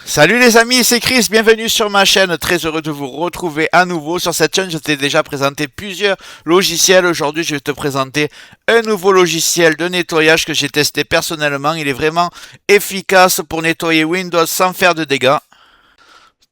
Salut les amis, c'est Chris, bienvenue sur ma chaîne, très heureux de vous retrouver à nouveau sur cette chaîne. Je t'ai déjà présenté plusieurs logiciels, aujourd'hui je vais te présenter un nouveau logiciel de nettoyage que j'ai testé personnellement. Il est vraiment efficace pour nettoyer Windows sans faire de dégâts.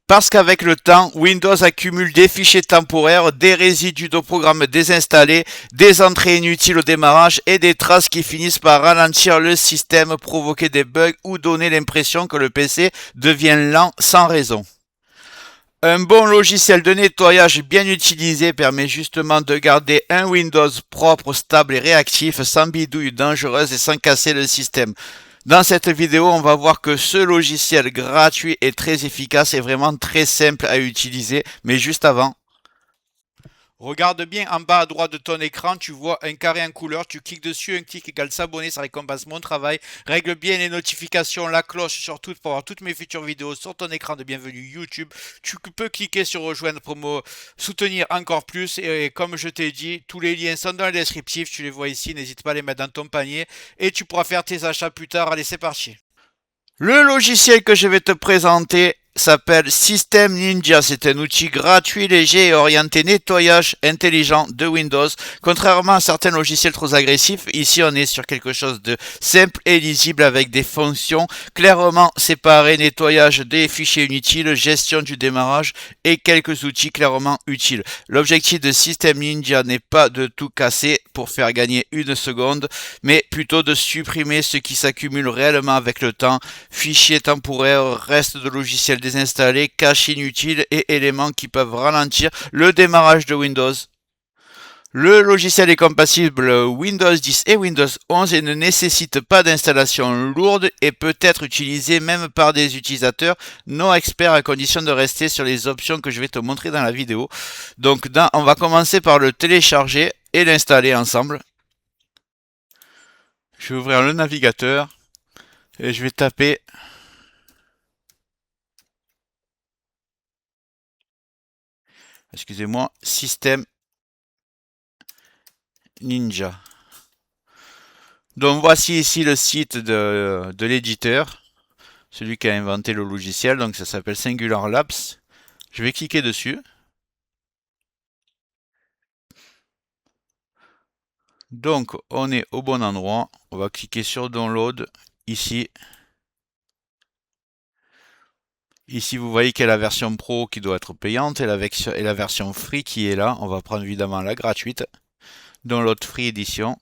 Parce qu'avec le temps, Windows accumule des fichiers temporaires, des résidus de programmes désinstallés, des entrées inutiles au démarrage et des traces qui finissent par ralentir le système, provoquer des bugs ou donner l'impression que le PC devient lent sans raison. Un bon logiciel de nettoyage bien utilisé permet justement de garder un Windows propre, stable et réactif sans bidouilles dangereuses et sans casser le système. Dans cette vidéo, on va voir que ce logiciel gratuit est très efficace et vraiment très simple à utiliser. Mais juste avant, regarde bien en bas à droite de ton écran, tu vois un carré en couleur, tu cliques dessus, un clic égale s'abonner, ça récompense mon travail. Règle bien les notifications, la cloche surtout pour avoir toutes mes futures vidéos sur ton écran de bienvenue YouTube. Tu peux cliquer sur rejoindre pour me soutenir encore plus et comme je t'ai dit, tous les liens sont dans le descriptif, tu les vois ici, n'hésite pas à les mettre dans ton panier et tu pourras faire tes achats plus tard. Allez, c'est parti. Le logiciel que je vais te présenter s'appelle System Ninja. C'est un outil gratuit, léger et orienté nettoyage intelligent de Windows. Contrairement à certains logiciels trop agressifs, ici on est sur quelque chose de simple et lisible avec des fonctions clairement séparées, nettoyage des fichiers inutiles, gestion du démarrage et quelques outils clairement utiles. L'objectif de System Ninja n'est pas de tout casser pour faire gagner une seconde, mais plutôt de supprimer ce qui s'accumule réellement avec le temps. Fichiers temporaires, restes de logiciels désinstallés, caches inutiles et éléments qui peuvent ralentir le démarrage de Windows. Le logiciel est compatible Windows 10 et Windows 11 et ne nécessite pas d'installation lourde et peut être utilisé même par des utilisateurs non experts à condition de rester sur les options que je vais te montrer dans la vidéo. Donc on va commencer par le télécharger et l'installer ensemble. Je vais ouvrir le navigateur et je vais taper System Ninja. Donc voici ici le site de l'éditeur, celui qui a inventé le logiciel, donc ça s'appelle Singular Labs. Je vais cliquer dessus. Donc on est au bon endroit, on va cliquer sur Download, ici. Ici vous voyez qu'il y a la version Pro qui doit être payante et la version Free qui est là. On va prendre évidemment la gratuite. Download Free Edition.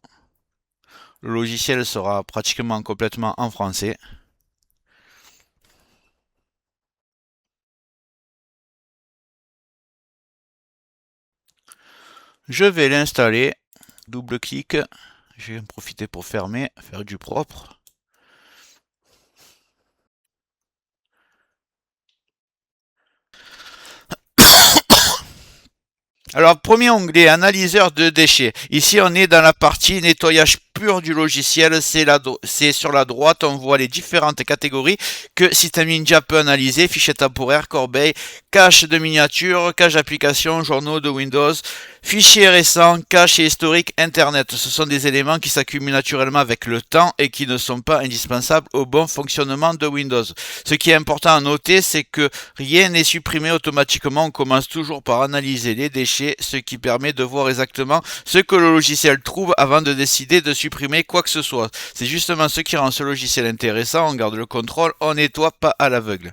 Le logiciel sera pratiquement complètement en français. Je vais l'installer. Double clic. Je vais en profiter pour fermer, faire du propre. Alors, premier onglet, analyseur de déchets. Ici, on est dans la partie nettoyage pur du logiciel. C'est sur la droite, on voit les différentes catégories que System Ninja peut analyser. Fichiers temporaires, corbeille, cache de miniatures, cache d'applications, journaux de Windows, fichiers récents, cache et historique Internet. Ce sont des éléments qui s'accumulent naturellement avec le temps et qui ne sont pas indispensables au bon fonctionnement de Windows. Ce qui est important à noter, c'est que rien n'est supprimé automatiquement. On commence toujours par analyser les déchets, ce qui permet de voir exactement ce que le logiciel trouve avant de décider de supprimer quoi que ce soit. C'est justement ce qui rend ce logiciel intéressant. On garde le contrôle, on nettoie pas à l'aveugle.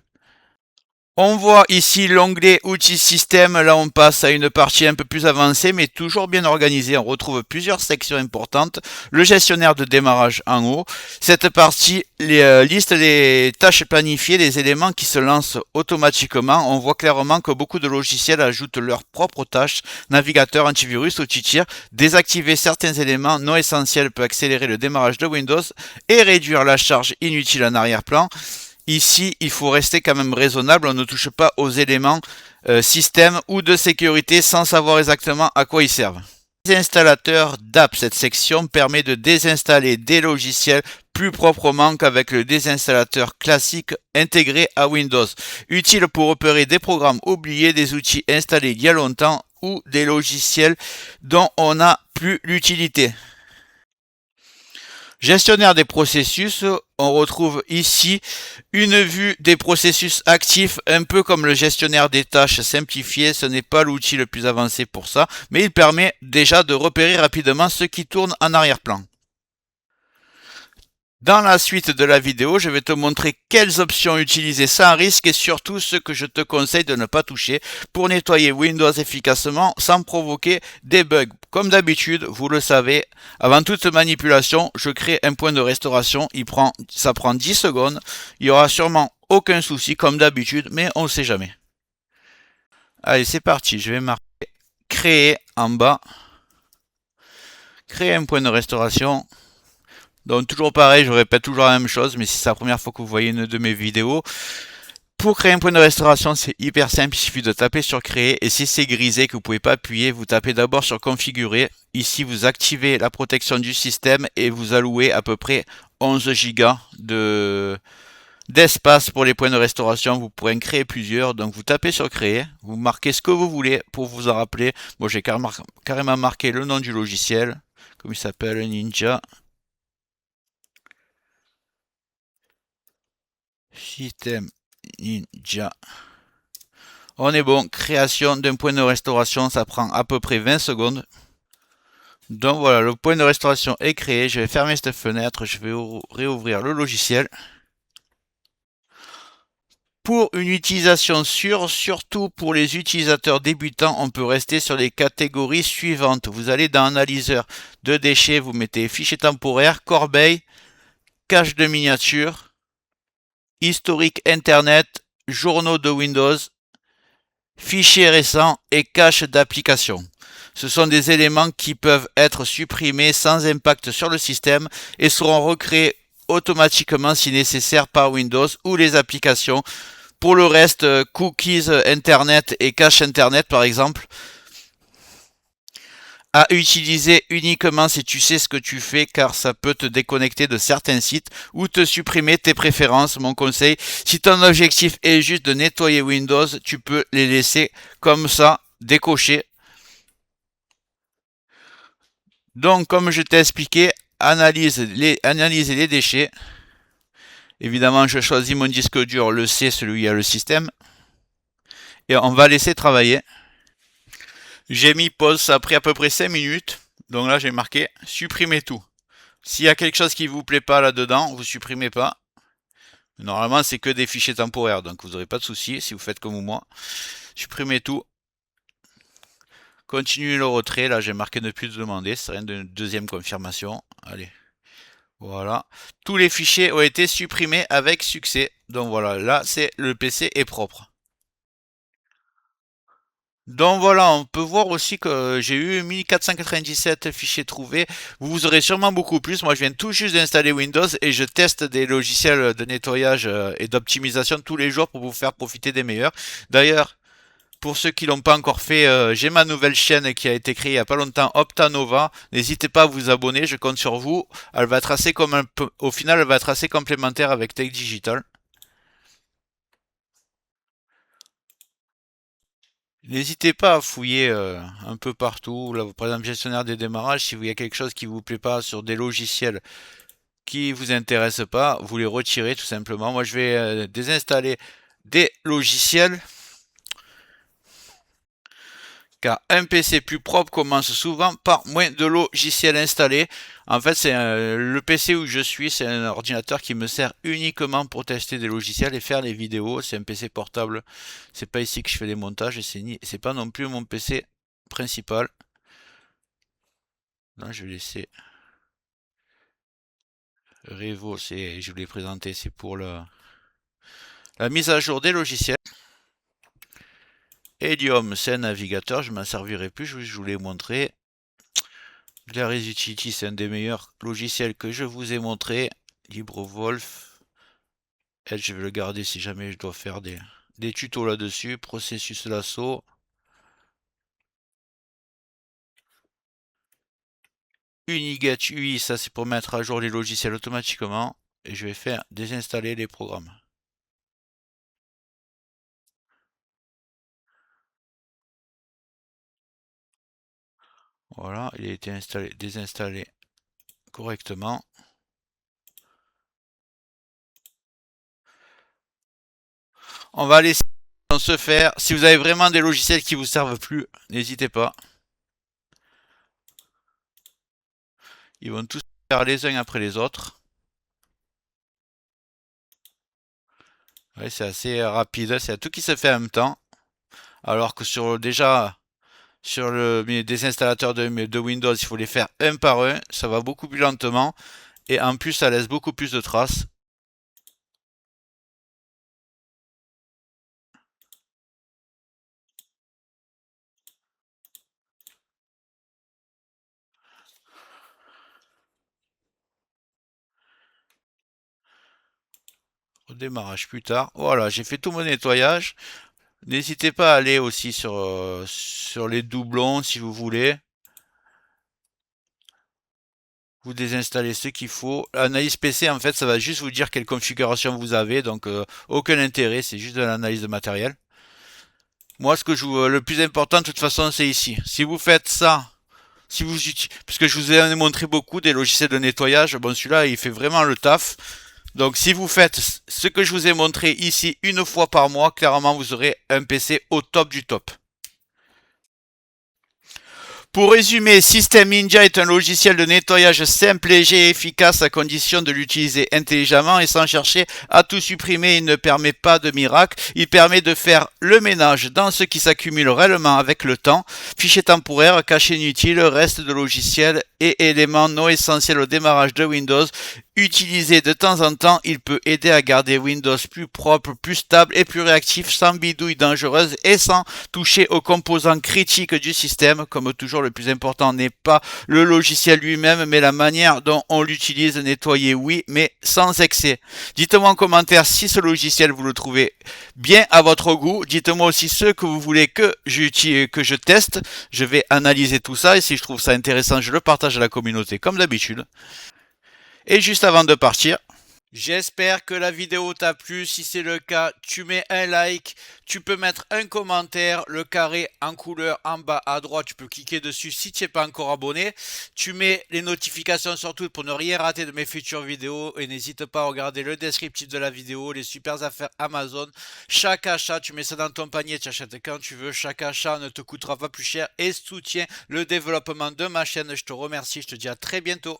On voit ici l'onglet outils système. Là, on passe à une partie un peu plus avancée, mais toujours bien organisée. On retrouve plusieurs sections importantes. Le gestionnaire de démarrage en haut. Cette partie liste les tâches planifiées, les éléments qui se lancent automatiquement. On voit clairement que beaucoup de logiciels ajoutent leurs propres tâches. Navigateur, antivirus, outils tiers. Désactiver certains éléments non essentiels peut accélérer le démarrage de Windows et réduire la charge inutile en arrière-plan. Ici, il faut rester quand même raisonnable, on ne touche pas aux éléments système ou de sécurité sans savoir exactement à quoi ils servent. Désinstallateur d'app, cette section permet de désinstaller des logiciels plus proprement qu'avec le désinstallateur classique intégré à Windows. Utile pour repérer des programmes oubliés, des outils installés il y a longtemps ou des logiciels dont on n'a plus l'utilité. Gestionnaire des processus, on retrouve ici une vue des processus actifs, un peu comme le gestionnaire des tâches simplifié. Ce n'est pas l'outil le plus avancé pour ça, mais il permet déjà de repérer rapidement ce qui tourne en arrière-plan. Dans la suite de la vidéo, je vais te montrer quelles options utiliser sans risque et surtout ce que je te conseille de ne pas toucher pour nettoyer Windows efficacement sans provoquer des bugs. Comme d'habitude, vous le savez, avant toute manipulation, je crée un point de restauration. Ça prend 10 secondes. Il y aura sûrement aucun souci comme d'habitude, mais on ne sait jamais. Allez, c'est parti. Je vais marquer créer en bas. Créer un point de restauration. Donc toujours pareil, je répète toujours la même chose, mais si c'est la première fois que vous voyez une de mes vidéos, pour créer un point de restauration, c'est hyper simple, il suffit de taper sur créer et si c'est grisé que vous ne pouvez pas appuyer, vous tapez d'abord sur configurer. Ici, vous activez la protection du système et vous allouez à peu près 11 gigas d'espace pour les points de restauration. Vous pourrez en créer plusieurs, donc vous tapez sur créer, vous marquez ce que vous voulez pour vous en rappeler. Moi, j'ai carrément marqué le nom du logiciel, comme il s'appelle, Ninja System Ninja. On est bon, création d'un point de restauration, ça prend à peu près 20 secondes. Donc voilà, le point de restauration est créé. Je vais fermer cette fenêtre, je vais réouvrir le logiciel. Pour une utilisation sûre, surtout pour les utilisateurs débutants, on peut rester sur les catégories suivantes. Vous allez dans Analyseur de déchets, vous mettez fichier temporaire, corbeille, cache de miniature, historique Internet, journaux de Windows, fichiers récents et cache d'applications. Ce sont des éléments qui peuvent être supprimés sans impact sur le système et seront recréés automatiquement si nécessaire par Windows ou les applications. Pour le reste, cookies Internet et cache Internet par exemple, à utiliser uniquement si tu sais ce que tu fais car ça peut te déconnecter de certains sites ou te supprimer tes préférences. Mon conseil, si ton objectif est juste de nettoyer Windows, tu peux les laisser comme ça, décocher. Donc comme je t'ai expliqué, analyser les déchets. Évidemment, je choisis mon disque dur, le C, celui où il y a le système. Et on va laisser travailler. J'ai mis pause, ça a pris à peu près 5 minutes. Donc là, j'ai marqué supprimer tout. S'il y a quelque chose qui vous plaît pas là-dedans, vous supprimez pas. Normalement, c'est que des fichiers temporaires, donc vous n'aurez pas de soucis si vous faites comme moi. Supprimez tout. Continuez le retrait. Là, j'ai marqué ne plus demander. C'est rien d'une deuxième confirmation. Allez. Voilà. Tous les fichiers ont été supprimés avec succès. Donc voilà, là, le PC est propre. Donc voilà, on peut voir aussi que j'ai eu 1497 fichiers trouvés. Vous aurez sûrement beaucoup plus. Moi, je viens tout juste d'installer Windows et je teste des logiciels de nettoyage et d'optimisation tous les jours pour vous faire profiter des meilleurs. D'ailleurs, pour ceux qui l'ont pas encore fait, j'ai ma nouvelle chaîne qui a été créée il y a pas longtemps, Optanova. N'hésitez pas à vous abonner, je compte sur vous. Elle va être assez au final, elle va être assez complémentaire avec Tech Digital. N'hésitez pas à fouiller un peu partout. Là, par exemple, gestionnaire des démarrages, si vous y a quelque chose qui vous plaît pas sur des logiciels qui vous intéressent pas, vous les retirez tout simplement. Moi, je vais désinstaller des logiciels car un PC plus propre commence souvent par moins de logiciels installés. En fait, c'est le PC où je suis, c'est un ordinateur qui me sert uniquement pour tester des logiciels et faire les vidéos. C'est un PC portable. C'est pas ici que je fais les montages et c'est pas non plus mon PC principal. Là, je vais laisser Revo, je vous l'ai présenté, c'est pour la mise à jour des logiciels. Helium, c'est un navigateur, je m'en servirai plus, je vous l'ai montré. Glaris Utility, c'est un des meilleurs logiciels que je vous ai montré. LibreWolf. Edge, je vais le garder si jamais je dois faire des tutos là-dessus. Processus Lasso. Uniget UI, ça c'est pour mettre à jour les logiciels automatiquement. Et je vais faire désinstaller les programmes. Voilà, il a été désinstallé correctement. On va laisser se faire. Si vous avez vraiment des logiciels qui vous servent plus, n'hésitez pas. Ils vont tous faire les uns après les autres. Ouais, c'est assez rapide, c'est tout qui se fait en même temps. Alors que sur des installateurs de Windows, il faut les faire un par un, ça va beaucoup plus lentement et en plus ça laisse beaucoup plus de traces. Au démarrage plus tard. Voilà, j'ai fait tout mon nettoyage. N'hésitez pas à aller aussi sur les doublons si vous voulez. Vous désinstallez ce qu'il faut. L'analyse PC, en fait, ça va juste vous dire quelle configuration vous avez, donc aucun intérêt, c'est juste de l'analyse de matériel. Moi, le plus important, de toute façon, c'est ici. Si vous faites ça, parce que je vous ai montré beaucoup des logiciels de nettoyage, bon, celui-là, il fait vraiment le taf. Donc, si vous faites ce que je vous ai montré ici une fois par mois, clairement, vous aurez un PC au top du top. Pour résumer, System Ninja est un logiciel de nettoyage simple, léger et efficace à condition de l'utiliser intelligemment et sans chercher à tout supprimer. Il ne permet pas de miracle, il permet de faire le ménage dans ce qui s'accumule réellement avec le temps. Fichiers temporaires, caches inutiles, restes de logiciels et éléments non essentiels au démarrage de Windows. Utilisé de temps en temps, il peut aider à garder Windows plus propre, plus stable et plus réactif sans bidouilles dangereuses et sans toucher aux composants critiques du système. Comme toujours, le plus important n'est pas le logiciel lui-même, mais la manière dont on l'utilise. Nettoyer, oui, mais sans excès. Dites-moi en commentaire si ce logiciel vous le trouvez bien à votre goût. Dites-moi aussi ce que vous voulez que je teste. Je vais analyser tout ça et si je trouve ça intéressant, je le partage à la communauté comme d'habitude. Et juste avant de partir, j'espère que la vidéo t'a plu. Si c'est le cas, tu mets un like, tu peux mettre un commentaire, le carré en couleur en bas à droite, tu peux cliquer dessus si tu n'es pas encore abonné. Tu mets les notifications surtout pour ne rien rater de mes futures vidéos et n'hésite pas à regarder le descriptif de la vidéo, les super affaires Amazon. Chaque achat, tu mets ça dans ton panier, tu achètes quand tu veux. Chaque achat ne te coûtera pas plus cher et soutient le développement de ma chaîne. Je te remercie, je te dis à très bientôt.